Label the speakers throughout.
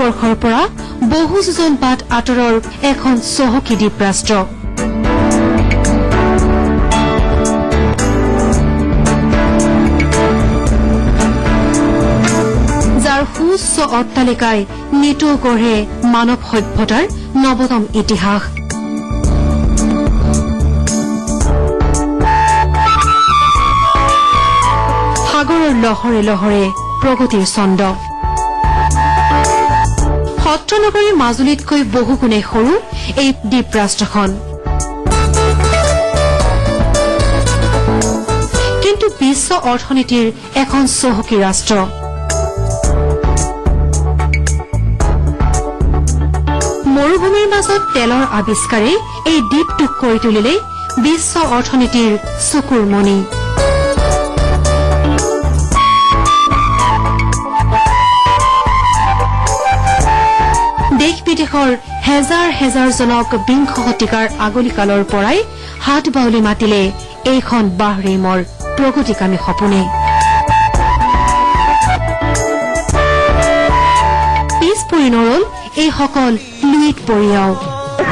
Speaker 1: ভাৰতবৰ্ষৰ পৰা বহু যোজন বাট আঁতৰৰ এখন চহকী দ্বীপৰাষ্ট্ৰ। যাৰ সুউচ্চ অট্টালিকাই নিতৌ গঢ়ে মানৱ সভ্যতাৰ নৱতম ইতিহাস। সাগৰৰ লহৰে লহৰে প্ৰগতিৰ ছন্দ। সত্ৰনগৰী মাজুলীতকৈ বহুগুণে সৰু এই দ্বীপৰাষ্ট্ৰখন, কিন্তু বিশ্ব অৰ্থনীতিৰ এখন চহকী ৰাষ্ট্ৰ। মৰুভূমিৰ মাজত তেলৰ আৱিষ্কাৰে এই দ্বীপটোক কৰি তুলিলে বিশ্ব অৰ্থনীতিৰ চকুৰ মণি। দেশ বিদেশৰ হেজাৰ হেজাৰ জনক বিংশ শতিকাৰ আগলিকালৰ পৰাই হাত বাউলি মাতিলে এইখন বাহৰেইমৰ প্ৰগতিকামী সপোনে। পিছ পৰি নৰল এইসকল লুইত পৰিয়াও।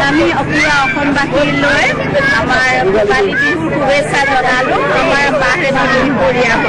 Speaker 2: আমি অপুৰা অসমবাসীলৈ আমাৰ ভোগালী বিহুৰ শুভেচ্ছা জনালো আমাৰ বাহৰেইমৰ পৰিয়াল।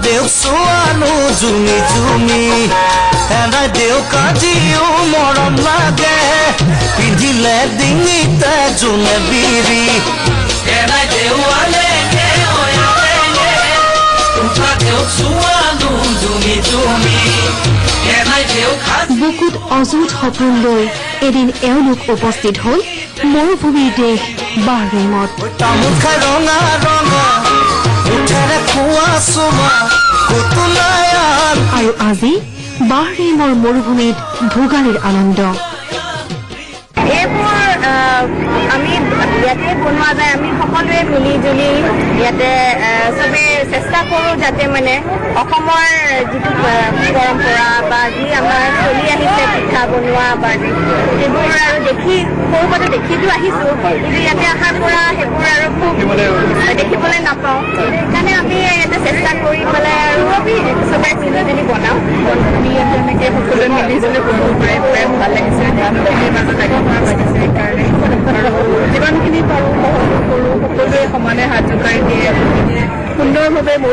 Speaker 3: Deus suano zumi zumi ena deu kajiu moram lage pindile dingita june biri ena deu alenge oya alenge uta deu suano zumi zumi ena deu
Speaker 1: বুকুত অযুত সপোন লৈ এদিন এওঁলোক উপস্থিত হল মৰুভূমিৰ দেশ বাহৰেইমত।
Speaker 3: তামোল খাই ৰঙা ৰঙা উঠেৰে খোৱা চুমা কুতুলায়াল।
Speaker 1: আৰু আজি বাহৰেইমৰ মৰুভূমিত ভোগালীৰ আনন্দ।
Speaker 2: এইবোৰ আমি ইয়াতে বনোৱা যায়, আমি সকলোৱে মিলি জুলি ইয়াতে চবে চেষ্টা কৰোঁ যাতে মানে অসমৰ যিটো পৰম্পৰা বা যি আমাৰ চলি আহিছে পিঠা বনোৱা বা সেইবোৰ আৰু দেখি সৰুতে দেখিতো আহিছোঁ, কিন্তু ইয়াতে অহাৰ পৰা সেইবোৰ আৰু খুব দেখিবলৈ নাপাওঁ। সেইকাৰণে আমি ইয়াতে চেষ্টা কৰি পেলাই আৰু চবে মিলি জুলি বনাওঁ। এনেকৈ সকলোৱে মিলি জুলি বনাব পাৰে, প্ৰায় ভাল লাগিছে। যিমানখিনি পাৰোঁ সকলোৱে সমানে হাত জোকাৰি দিয়ে সুন্দৰভাৱে।